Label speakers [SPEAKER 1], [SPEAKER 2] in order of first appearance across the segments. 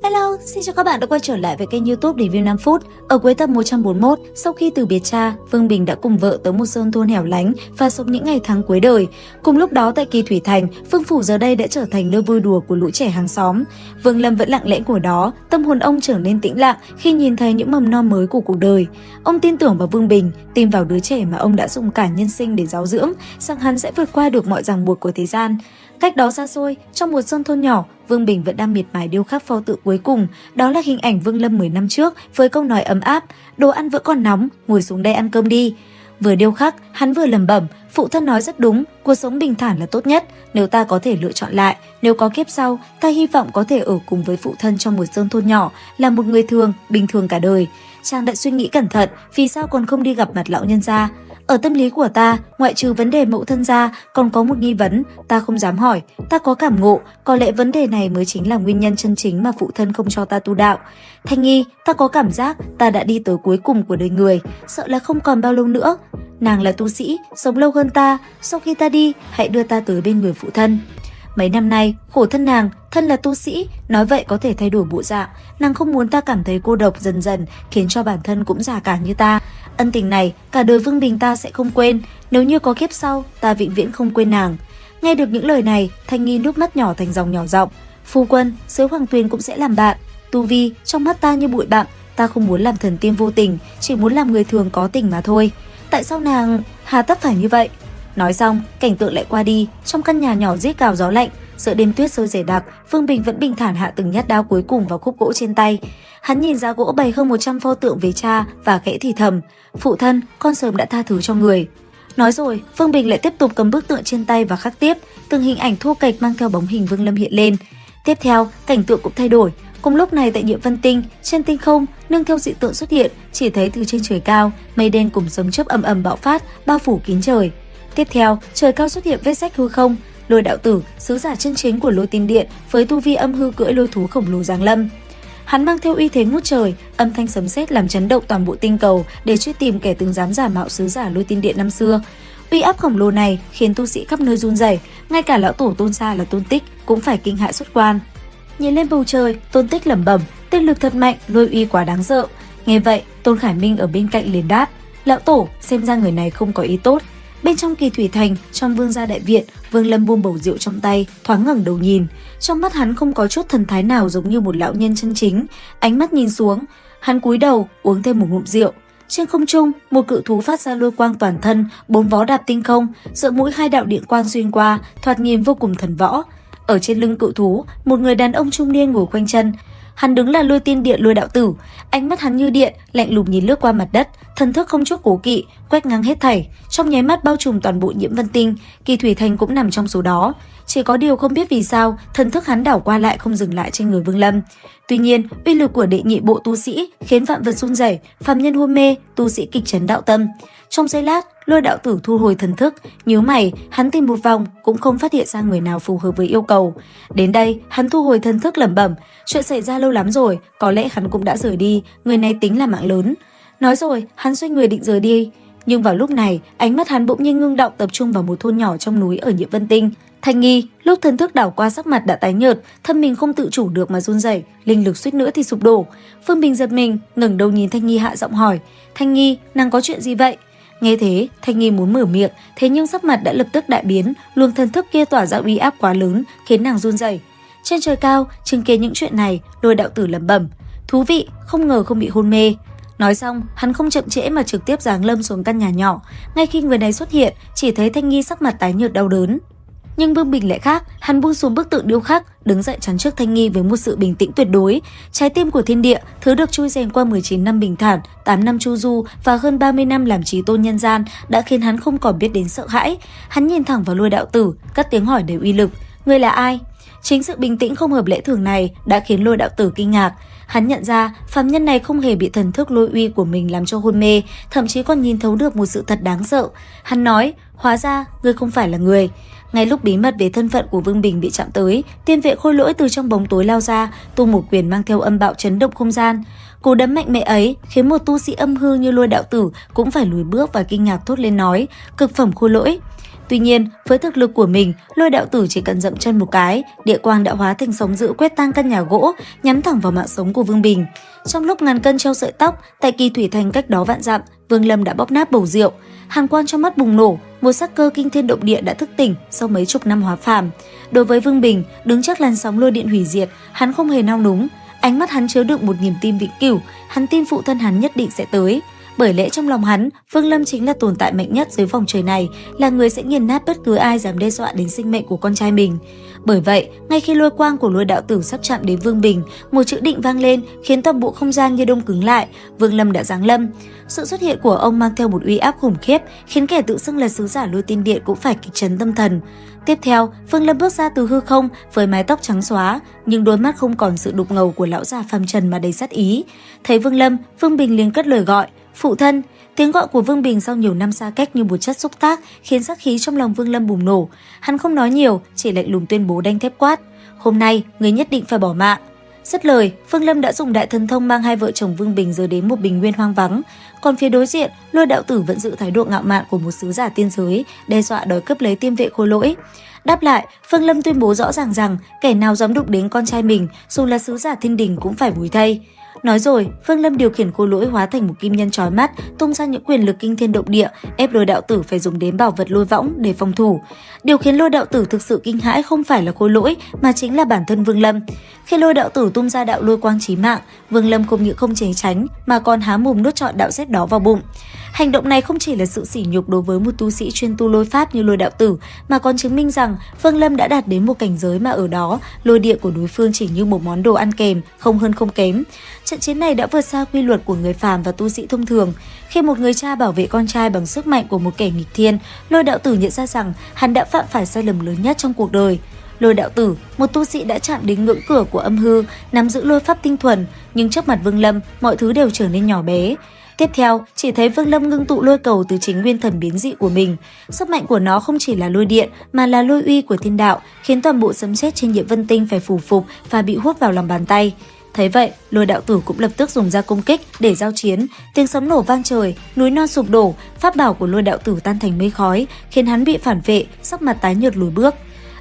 [SPEAKER 1] Hello, xin chào các bạn đã quay trở lại với kênh YouTube Review 5 phút. Ở cuối tập 141, sau khi từ biệt cha, Vương Bình đã cùng vợ tới một sơn thôn hẻo lánh và sống những ngày tháng cuối đời. Cùng lúc đó tại Kỳ Thủy Thành, Vương phủ giờ đây đã trở thành nơi vui đùa của lũ trẻ hàng xóm. Vương Lâm vẫn lặng lẽ ngồi đó, tâm hồn ông trở nên tĩnh lặng khi nhìn thấy những mầm non mới của cuộc đời. Ông tin tưởng vào Vương Bình, tin vào đứa trẻ mà ông đã dùng cả nhân sinh để giáo dưỡng, rằng hắn sẽ vượt qua được mọi ràng buộc của thế gian. Cách đó xa xôi, trong một sơn thôn nhỏ, Vương Bình vẫn đang miệt mài điêu khắc pho tượng cuối cùng, đó là hình ảnh Vương Lâm 10 năm trước với câu nói ấm áp, đồ ăn vẫn còn nóng, ngồi xuống đây ăn cơm đi. Vừa điêu khắc, hắn vừa lẩm bẩm, phụ thân nói rất đúng, cuộc sống bình thản là tốt nhất, nếu ta có thể lựa chọn lại, nếu có kiếp sau, ta hy vọng có thể ở cùng với phụ thân trong một sơn thôn nhỏ, là một người thường, bình thường cả đời. Chàng đã suy nghĩ cẩn thận, vì sao còn không đi gặp mặt lão nhân gia? Ở tâm lý của ta, ngoại trừ vấn đề mẫu thân ra, còn có một nghi vấn, ta không dám hỏi, ta có cảm ngộ, có lẽ vấn đề này mới chính là nguyên nhân chân chính mà phụ thân không cho ta tu đạo. Thanh Nghi, ta có cảm giác ta đã đi tới cuối cùng của đời người, sợ là không còn bao lâu nữa. Nàng là tu sĩ, sống lâu hơn ta, sau khi ta đi, hãy đưa ta tới bên người phụ thân. Mấy năm nay, khổ thân nàng, thân là tu sĩ, nói vậy có thể thay đổi bộ dạng, nàng không muốn ta cảm thấy cô độc dần dần, khiến cho bản thân cũng già cả như ta. Ân tình này, cả đời Vương Bình ta sẽ không quên, nếu như có kiếp sau, ta vĩnh viễn không quên nàng. Nghe được những lời này, Thanh Nghi nước mắt nhỏ thành dòng nhỏ giọng. Phu quân, dưới Hoàng Tuyền cũng sẽ làm bạn. Tu vi, trong mắt ta như bụi bặm, ta không muốn làm thần tiên vô tình, chỉ muốn làm người thường có tình mà thôi. Tại sao nàng, hà tất phải như vậy? Nói xong, cảnh tượng lại qua đi, trong căn nhà nhỏ rít gào gió lạnh, giữa đêm tuyết rơi dày đặc, Vương Bình vẫn bình thản hạ từng nhát đao cuối cùng vào khúc gỗ trên tay. Hắn nhìn giá gỗ bày hơn 100 pho tượng về cha và khẽ thì thầm, phụ thân, con sớm đã tha thứ cho người. Nói rồi, Vương Bình lại tiếp tục cầm bức tượng trên tay và khắc tiếp, từng hình ảnh thô kệch mang theo bóng hình Vương Lâm hiện lên. Tiếp theo, cảnh tượng cũng thay đổi. Cùng lúc này tại Nhiệm Vân Tinh, trên tinh không, nương theo dị tượng xuất hiện, chỉ thấy từ trên trời cao, mây đen cùng sấm chớp ầm ầm bạo phát, bao phủ kín trời. Tiếp theo, trời cao xuất hiện vết rách hư không, Lôi đạo tử, sứ giả chân chính của Lôi Tiên Điện, với tu vi âm hư cưỡi lôi thú khổng lồ giáng lâm. Hắn mang theo uy thế ngút trời, âm thanh sấm sét làm chấn động toàn bộ tinh cầu để truy tìm kẻ từng dám giả mạo sứ giả Lôi Tiên Điện năm xưa. Uy áp khổng lồ này khiến tu sĩ khắp nơi run rẩy, ngay cả lão tổ Tôn Gia là Tôn Tích cũng phải kinh hãi xuất quan. Nhìn lên bầu trời, Tôn Tích lẩm bẩm, tên lực thật mạnh, lôi uy quá đáng sợ. Nghe vậy, Tôn Khải Minh ở bên cạnh liền đáp, lão tổ, xem ra người này không có ý tốt. Bên trong Kỳ Thủy Thành, trong Vương gia đại viện, Vương Lâm buông bầu rượu trong tay, thoáng ngẩng đầu nhìn. Trong mắt hắn không có chút thần thái nào giống như một lão nhân chân chính. Ánh mắt nhìn xuống, hắn cúi đầu uống thêm một ngụm rượu. Trên không trung, một cự thú phát ra lôi quang toàn thân, 4 vó đạp tinh không, giữa mũi 2 đạo điện quang xuyên qua, thoạt nhìn vô cùng thần võ. Ở trên lưng cự thú, một người đàn ông trung niên ngồi quanh chân. Hắn đứng là Lôi Tiên Điện Lôi đạo tử, ánh mắt hắn như điện, lạnh lùng nhìn lướt qua mặt đất, thần thức không chút cố kỵ, quét ngang hết thảy, trong nháy mắt bao trùm toàn bộ Nhiễm Vân Tinh, Kỳ Thủy Thành cũng nằm trong số đó. Chỉ có điều không biết vì sao, thần thức hắn đảo qua lại không dừng lại trên người Vương Lâm. Tuy nhiên, uy lực của đệ nhị bộ tu sĩ khiến vạn vật run rẩy, phàm nhân hôn mê, tu sĩ kịch chấn đạo tâm. Trong giây lát, Lôi đạo tử thu hồi thần thức, nhíu mày, hắn tìm một vòng cũng không phát hiện ra người nào phù hợp với yêu cầu. Đến đây, hắn thu hồi thần thức lẩm bẩm, chuyện xảy ra lâu lắm rồi, có lẽ hắn cũng đã rời đi, người này tính là mạng lớn. Nói rồi, hắn xoay người định rời đi, nhưng vào lúc này, ánh mắt hắn bỗng nhiên ngưng động tập trung vào một thôn nhỏ trong núi ở Nhiệm Vân Tinh. Thanh Nghi, lúc thần thức đảo qua sắc mặt đã tái nhợt, thân mình không tự chủ được mà run rẩy, linh lực suýt nữa thì sụp đổ. Phương Bình giật mình, ngẩng đầu nhìn Thanh Nghi hạ giọng hỏi, Thanh Nghi, nàng có chuyện gì vậy? Nghe thế, Thanh Nghi muốn mở miệng, thế nhưng sắc mặt đã lập tức đại biến, luồng thần thức kia tỏa ra uy áp quá lớn, khiến nàng run rẩy. Trên trời cao, chứng kiến những chuyện này, Lôi đạo tử lẩm bẩm, thú vị, không ngờ không bị hôn mê. Nói xong, hắn không chậm trễ mà trực tiếp giáng lâm xuống căn nhà nhỏ. Ngay khi người này xuất hiện, chỉ thấy Thanh Nghi sắc mặt tái nhợt đau đớn. Nhưng Vương Bình lại khác, hắn buông xuống bức tượng điêu khắc, đứng dậy chắn trước Thanh Nghi với một sự bình tĩnh tuyệt đối. Trái tim của thiên địa, thứ được chui rèn qua 19 năm bình thản, 8 năm chu du và hơn 30 năm làm chí tôn nhân gian đã khiến hắn không còn biết đến sợ hãi. Hắn nhìn thẳng vào Lôi đạo tử, cất tiếng hỏi đầy uy lực, ngươi là ai? Chính sự bình tĩnh không hợp lẽ thường này đã khiến Lôi đạo tử kinh ngạc. Hắn nhận ra phàm nhân này không hề bị thần thức lôi uy của mình làm cho hôn mê, thậm chí còn nhìn thấu được một sự thật đáng sợ. Hắn nói, hóa ra ngươi không phải là người. Ngay lúc bí mật về thân phận của Vương Bình bị chạm tới, tiên vệ Khôi Lỗi từ trong bóng tối lao ra, tung một quyền mang theo âm bạo chấn động không gian. Cú đấm mạnh mẽ ấy khiến một tu sĩ âm hư như Lôi đạo tử cũng phải lùi bước và kinh ngạc thốt lên nói, cực phẩm Khôi Lỗi. Tuy nhiên, với thực lực của mình, Lôi đạo tử chỉ cần dậm chân một cái, địa quang đã hóa thành sóng dữ quét tan căn nhà gỗ, nhắm thẳng vào mạng sống của Vương Bình. Trong lúc ngàn cân treo sợi tóc, tại kỳ thủy thành cách đó vạn dặm, Vương Lâm đã bóp nát bầu rượu. Hàn quang trong mắt bùng nổ, một sắc cơ kinh thiên động địa đã thức tỉnh sau mấy chục năm hóa phàm. Đối với Vương Bình, đứng trước làn sóng lôi điện hủy diệt, hắn không hề nao núng. Ánh mắt hắn chứa đựng một niềm tin vĩnh cửu, hắn tin phụ thân hắn nhất định sẽ tới. Bởi lẽ trong lòng hắn, Vương Lâm chính là tồn tại mạnh nhất dưới vòng trời này, là người sẽ nghiền nát bất cứ ai dám đe dọa đến sinh mệnh của con trai mình. Bởi vậy, ngay khi lôi quang của Lôi đạo tử sắp chạm đến Vương Bình, một chữ định vang lên khiến toàn bộ không gian như đông cứng lại. Vương Lâm đã giáng lâm. Sự xuất hiện của ông mang theo một uy áp khủng khiếp, khiến kẻ tự xưng là sứ giả Lôi Tiên Điện cũng phải kịch chấn tâm thần. Tiếp theo, Vương Lâm bước ra từ hư không với mái tóc trắng xóa, nhưng đôi mắt không còn sự đục ngầu của lão già phàm trần mà đầy sát ý. Thấy Vương Lâm, Vương Bình liền cất lời gọi, "Phụ thân." Tiếng gọi của Vương Bình sau nhiều năm xa cách như một chất xúc tác, khiến sát khí trong lòng Vương Lâm bùng nổ. Hắn không nói nhiều, chỉ lạnh lùng tuyên bố đanh thép quát, "Hôm nay, người nhất định phải bỏ mạng." Dứt lời, Vương Lâm đã dùng đại thần thông mang hai vợ chồng Vương Bình rời đến một bình nguyên hoang vắng. Còn phía đối diện, Lôi đạo tử vẫn giữ thái độ ngạo mạn của một sứ giả tiên giới, đe dọa đòi cướp lấy tiên vệ Khôi Lỗi. Đáp lại, Vương Lâm tuyên bố rõ ràng rằng kẻ nào dám đụng đến con trai mình, dù là sứ giả thiên đình cũng phải vùi thây. Nói rồi, Vương Lâm điều khiển Khôi Lỗi hóa thành một kim nhân chói mắt, tung ra những quyền lực kinh thiên động địa, ép Lôi đạo tử phải dùng đến bảo vật lôi võng để phòng thủ. Điều khiến Lôi đạo tử thực sự kinh hãi không phải là Khôi Lỗi mà chính là bản thân Vương Lâm. Khi Lôi đạo tử tung ra đạo lôi quang chí mạng, Vương Lâm không những không tránh tránh mà còn há mồm nuốt trọn đạo sét đó vào bụng. Hành động này không chỉ là sự sỉ nhục đối với một tu sĩ chuyên tu lôi pháp như Lôi đạo tử, mà còn chứng minh rằng Vương Lâm đã đạt đến một cảnh giới mà ở đó lôi địa của đối phương chỉ như một món đồ ăn kèm, không hơn không kém. Trận chiến này đã vượt xa quy luật của người phàm và tu sĩ thông thường. Khi một người cha bảo vệ con trai bằng sức mạnh của một kẻ nghịch thiên, Lôi đạo tử nhận ra rằng hắn đã phạm phải sai lầm lớn nhất trong cuộc đời. Lôi đạo tử, một tu sĩ đã chạm đến ngưỡng cửa của âm hư, nắm giữ lôi pháp tinh thuần, nhưng trước mặt Vương Lâm, mọi thứ đều trở nên nhỏ bé. Tiếp theo, chỉ thấy Vương Lâm ngưng tụ lôi cầu từ chính nguyên thần biến dị của mình. Sức mạnh của nó không chỉ là lôi điện mà là lôi uy của thiên đạo, khiến toàn bộ sấm sét trên Nhiễm Vân Tinh phải phủ phục và bị hút vào lòng bàn tay. Thấy vậy, Lôi đạo tử cũng lập tức dùng ra công kích để giao chiến. Tiếng sấm nổ vang trời, núi non sụp đổ, pháp bảo của Lôi đạo tử tan thành mây khói, khiến hắn bị phản vệ, sắc mặt tái nhợt lùi bước.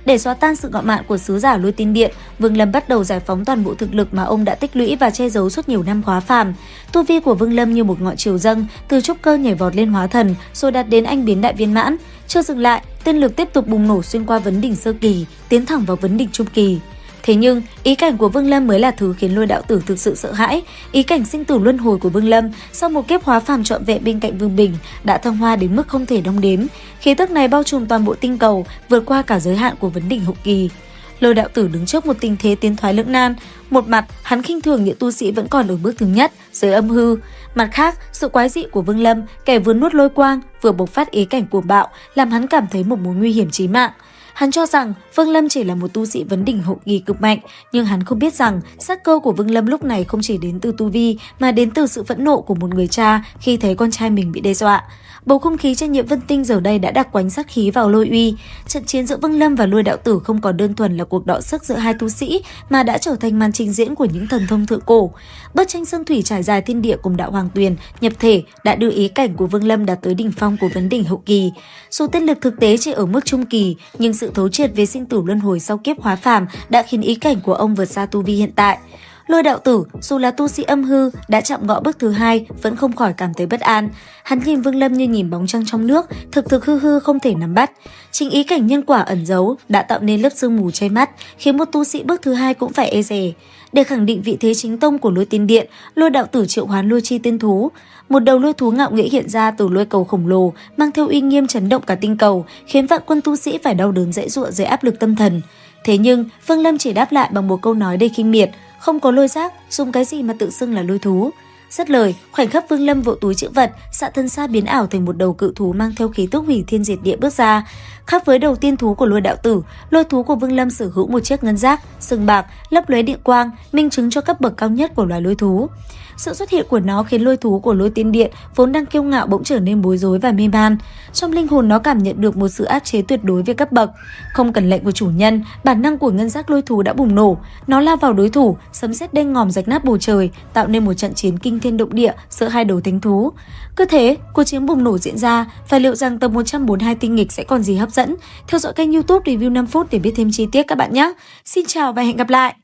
[SPEAKER 1] Để xóa tan sự ngạo mạn của sứ giả Lôi Tiên Điện, Vương Lâm bắt đầu giải phóng toàn bộ thực lực mà ông đã tích lũy và che giấu suốt nhiều năm hóa phàm. Tu vi của Vương Lâm như một ngọn triều dâng, từ trúc cơ nhảy vọt lên hóa thần, rồi đạt đến anh biến đại viên mãn. Chưa dừng lại, tiên lực tiếp tục bùng nổ xuyên qua vấn đỉnh sơ kỳ, tiến thẳng vào vấn đỉnh trung kỳ. Thế nhưng, ý cảnh của Vương Lâm mới là thứ khiến Lôi đạo tử thực sự sợ hãi. Ý cảnh sinh tử luân hồi của Vương Lâm sau một kiếp hóa phàm trọn vẹn bên cạnh Vương Bình đã thăng hoa đến mức không thể đong đếm. Khí tức này bao trùm toàn bộ tinh cầu, vượt qua cả giới hạn của vấn đỉnh hậu kỳ. Lôi đạo tử đứng trước một tình thế tiến thoái lưỡng nan. Một mặt, hắn khinh thường những tu sĩ vẫn còn ở bước thứ nhất, giới âm hư. Mặt khác, sự quái dị của Vương Lâm, kẻ vừa nuốt lôi quang, vừa bộc phát ý cảnh cuồng bạo, làm hắn cảm thấy một mối nguy hiểm chí mạng. Hắn cho rằng Vương Lâm chỉ là một tu sĩ vấn đỉnh hậu kỳ cực mạnh, nhưng hắn không biết rằng sát cơ của Vương Lâm lúc này không chỉ đến từ tu vi mà đến từ sự phẫn nộ của một người cha khi thấy con trai mình bị đe dọa. Bầu không khí trên Nhiễm Vân Tinh giờ đây đã đặc quánh sát khí vào lôi uy. Trận chiến giữa Vương Lâm và Lôi đạo tử không còn đơn thuần là cuộc đọ sức giữa hai tu sĩ mà đã trở thành màn trình diễn của những thần thông thượng cổ. Bức tranh sơn thủy trải dài thiên địa cùng đạo hoàng tuyền nhập thể đã đưa ý cảnh của Vương Lâm đạt tới đỉnh phong của vấn đỉnh hậu kỳ. Dù tiên lực thực tế chỉ ở mức trung kỳ, nhưng sự thấu triệt về sinh tử luân hồi sau kiếp hóa phàm đã khiến ý cảnh của ông vượt xa tu vi hiện tại. Lôi đạo tử, dù là tu sĩ âm hư, đã chạm ngõ bước thứ hai, vẫn không khỏi cảm thấy bất an. Hắn nhìn Vương Lâm như nhìn bóng trăng trong nước, thực hư hư không thể nắm bắt. Chính ý cảnh nhân quả ẩn giấu đã tạo nên lớp sương mù che mắt, khiến một tu sĩ bước thứ hai cũng phải e dè. Để khẳng định vị thế chính tông của Lôi Tiên Điện, Lôi đạo tử triệu hoán lôi chi tiên thú. Một đầu lôi thú ngạo nghễ hiện ra từ lôi cầu khổng lồ, mang theo uy nghiêm chấn động cả tinh cầu, khiến vạn quân tu sĩ phải đau đớn dãy giụa dưới áp lực tâm thần. Thế nhưng, Vương Lâm chỉ đáp lại bằng một câu nói đầy khinh miệt, không có lôi giác, dùng cái gì mà tự xưng là lôi thú. Dứt lời, khoảnh khắc Vương Lâm vỗ túi trữ vật, xạ thân xa biến ảo thành một đầu cự thú mang theo khí tức hủy thiên diệt địa bước ra. Khác với đầu tiên thú của Lôi đạo tử, lôi thú của Vương Lâm sở hữu một chiếc ngân giác, sừng bạc, lấp lóe điện quang, minh chứng cho cấp bậc cao nhất của loài lôi thú. Sự xuất hiện của nó khiến lôi thú của Lôi Tiên Điện vốn đang kiêu ngạo bỗng trở nên bối rối và mê man. Trong linh hồn nó cảm nhận được một sự áp chế tuyệt đối về cấp bậc. Không cần lệnh của chủ nhân, bản năng của ngân giác lôi thú đã bùng nổ. Nó lao vào đối thủ, sấm sét đen ngòm rạch nát bầu trời, tạo nên một trận chiến kinh thiên. thiên động địa giữa hai đầu thánh thú. Cứ thế, cuộc chiến bùng nổ diễn ra, và liệu rằng tập 142 tinh nghịch sẽ còn gì hấp dẫn? Theo dõi kênh YouTube Review 5 phút để biết thêm chi tiết các bạn nhé. Xin chào và hẹn gặp lại!